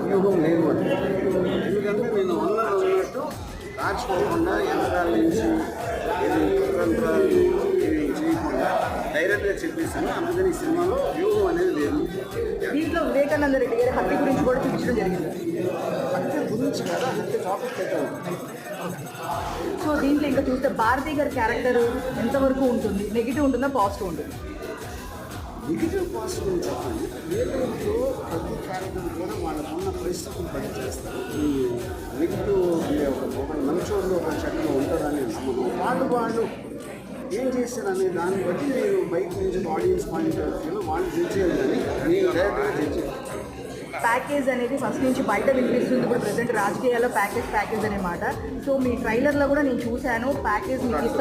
వ్యూహం లేదు అని, ఎందుకంటే నేను ఉన్నట్టు దాచుకోకుండా యంత్రాల నుంచి కుతంత్రాలు చేయకుండా డైరెక్ట్గా చెప్పేసాను. అందుకని ఈ సినిమాలో వ్యూహం అనేది లేదు. దీంట్లో వివేకానంద రెడ్డి గారి హత్య గురించి కూడా చూపించడం జరిగింది. హత్య గురించి కదా, హత్య టాపిక్ పెట్టాను. సో దీంట్లో ఇంకా చూస్తే భారతీ గారి క్యారెక్టర్ ఎంతవరకు ఉంటుంది? నెగిటివ్ ఉంటుందా, పాజిటివ్ ఉంటుంది? నెగిటివ్ పాజిటివ్ చెప్పండి. నెగిటివ్లో ప్రతి క్యారెక్టర్ కూడా వాళ్ళకున్న పరిస్థితులు బట్టి చేస్తారు. ఈ నెగిటివ్ ఒక మంచోళ్ళు ఒక చెట్టులో ఉంటారని నమ్మకం. వాళ్ళు ఏం చేస్తారనే దాన్ని బట్టి నేను బయట నుంచి ఆడియన్స్ పాయింట్ ఆఫ్ వ్యూలో వాళ్ళు జడ్జ్ చేయాలి, కానీ నేను డైరెక్ట్గా జడ్జ్ చేయాలి. ప్యాకేజ్ అనేది ఫస్ట్ నుంచి బయట వినిపిస్తుంది. ఇప్పుడు ప్రజెంట్ రాజకీయాల్లో ప్యాకేజ్ అనే మాట. సో మీ ట్రైలర్లో కూడా నేను చూశాను, ప్యాకేజ్ మీకు ఇస్తాం